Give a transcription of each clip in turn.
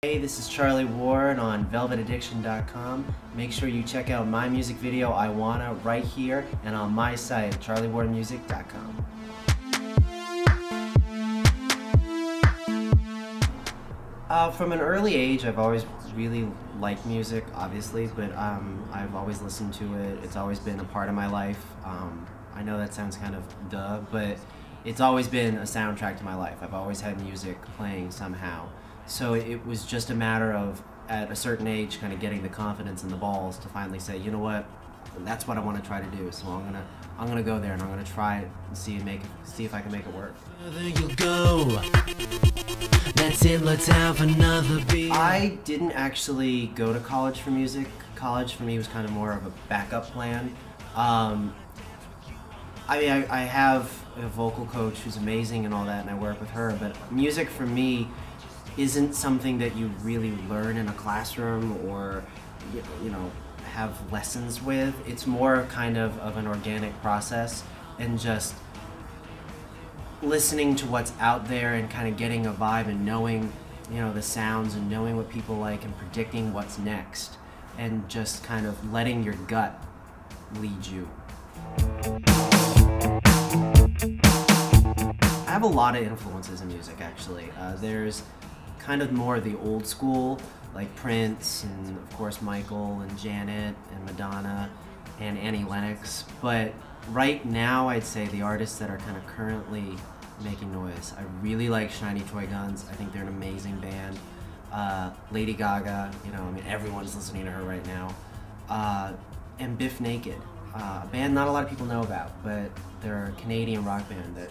Hey, this is Charlie Ward on velvetaddiction.com. Make sure you check out my music video, I Wanna, right here and on my site, charliewardmusic.com. From an early age, I've always really liked music, obviously, but I've always listened to it. It's always been a part of my life. I know that sounds kind of duh, but it's always been a soundtrack to my life. I've always had music playing somehow. So it was just a matter of, at a certain age, kind of getting the confidence and the balls to finally say, you know what, that's what I want to try to do. So I'm gonna go there and I'm gonna try it and see if I can make it work. You'll go. That's it, let's have another beer. I didn't actually go to college for music. College for me was kind of more of a backup plan. I mean, I have a vocal coach who's amazing and all that, and I work with her, but music for me isn't something that you really learn in a classroom or, you know, have lessons with. It's more kind of an organic process and just listening to what's out there and kind of getting a vibe and knowing, you know, the sounds and knowing what people like and predicting what's next and just kind of letting your gut lead you. I have a lot of influences in music, actually. There's kind of more of the old school, like Prince and of course Michael and Janet and Madonna and Annie Lennox. But right now I'd say the artists that are kind of currently making noise, I really like Shiny Toy Guns. I think they're an amazing band. Lady Gaga, you know, I mean everyone's listening to her right now. And Biff Naked, a band not a lot of people know about, but they're a Canadian rock band that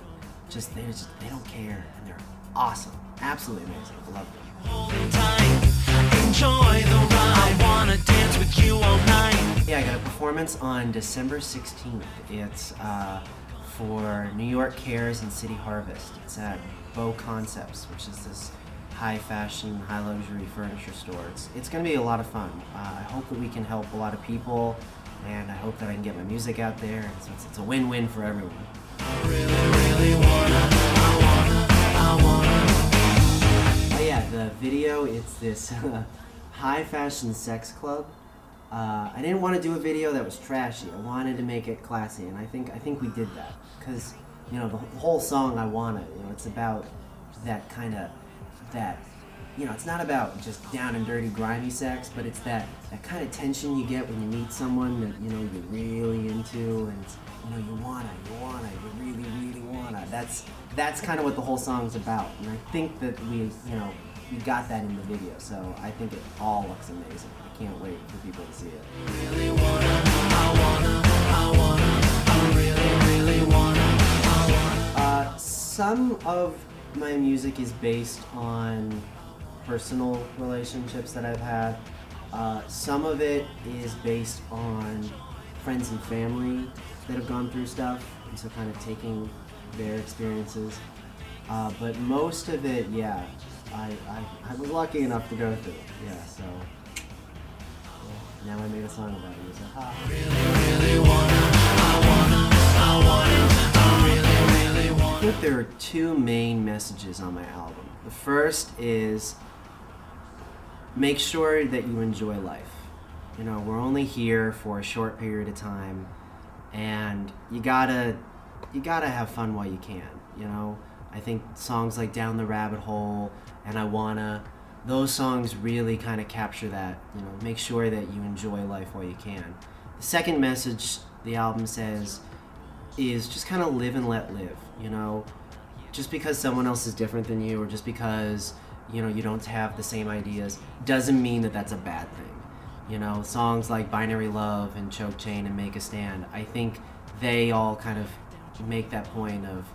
they don't care and they're awesome. Absolutely amazing. I love them. Enjoy the ride. I wanna dance with you all night. Yeah, I got a performance on December 16th. It's for New York Cares and City Harvest. It's at Beau Concepts, which is this high fashion, high luxury furniture store. It's going to be a lot of fun. I hope that we can help a lot of people, and I hope that I can get my music out there. And so it's a win-win for everyone. I really wanna. Oh yeah, the video, it's this high fashion sex club. I didn't want to do a video that was trashy. I wanted to make it classy, and I think we did that. Because, you know, the whole song, I Wanna, you know, it's about that kind of, you know, it's not about just down and dirty, grimy sex, but it's that kind of tension you get when you meet someone that, you know, you're really into, and, you know, you really wanna. That's kind of what the whole song's about, and I think that we got that in the video, so I think it all looks amazing. I can't wait for people to see it. Really wanna, I really wanna. Some of my music is based on personal relationships that I've had. Some of it is based on friends and family that have gone through stuff, and so kind of taking their experiences. But most of it, yeah, I was lucky enough to go through it, yeah, so now I made a song about it. So, Really wanna, I think there are two main messages on my album. The first is make sure that you enjoy life. You know, we're only here for a short period of time, and you gotta have fun while you can, you know? I think songs like Down the Rabbit Hole and I Wanna, those songs really kind of capture that, you know, make sure that you enjoy life while you can. The second message the album says is just kind of live and let live, you know? Just because someone else is different than you, or just because, you know, you don't have the same ideas, doesn't mean that that's a bad thing. You know, songs like Binary Love and Choke Chain and Make a Stand, I think they all kind of make that point of,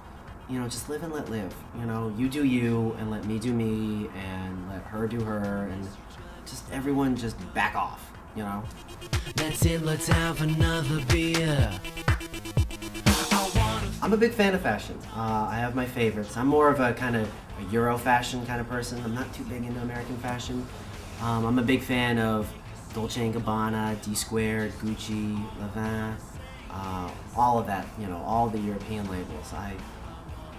you know, just live and let live. You know, you do you, and let me do me, and let her do her, and just everyone just back off, you know? That's it, let's have another beer. I'm a big fan of fashion. I have my favorites. I'm more of a kind of a Euro fashion kind of person. I'm not too big into American fashion. I'm a big fan of Dolce & Gabbana, D Squared, Gucci, Levain, all of that, you know, all the European labels.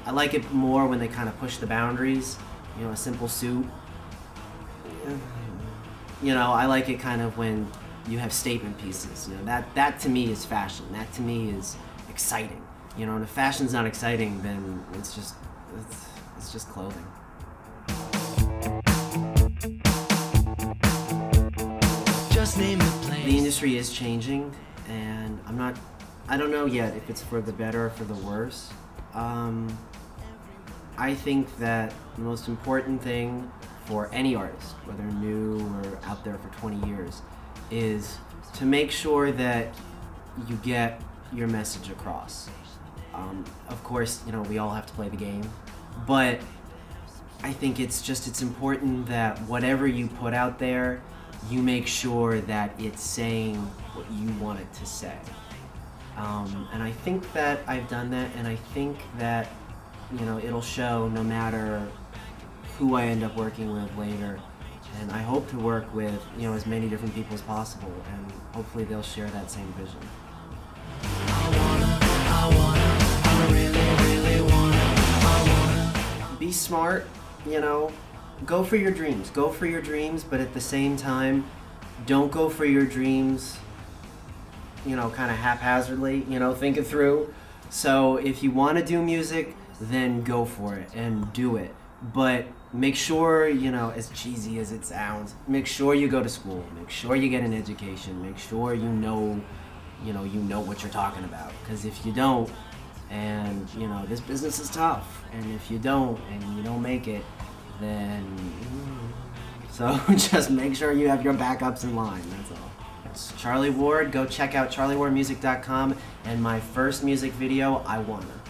I like it more when they kind of push the boundaries. You know, a simple suit, you know, I like it kind of when you have statement pieces. You know, that to me is fashion. That to me is exciting. You know, and if fashion's not exciting, then it's just clothing. Just name the place. The industry is changing, and I don't know yet if it's for the better or for the worse. I think that the most important thing for any artist, whether new or out there for 20 years, is to make sure that you get your message across. Of course, you know, we all have to play the game, but I think it's important that whatever you put out there, you make sure that it's saying what you want it to say. And I think that I've done that, and I think that, you know, it'll show no matter who I end up working with later. And I hope to work with, you know, as many different people as possible, and hopefully they'll share that same vision. Be smart, you know, go for your dreams, but at the same time, don't go for your dreams, you know, kind of haphazardly, you know, think it through. So if you want to do music, then go for it and do it. But make sure, you know, as cheesy as it sounds, make sure you go to school, make sure you get an education, make sure you know what you're talking about. Because if you don't, and, you know, this business is tough, and if you don't, and you don't make it, then, so just make sure you have your backups in line, that's all. It's Charlie Ward. Go check out charliewardmusic.com and my first music video, I Wanna.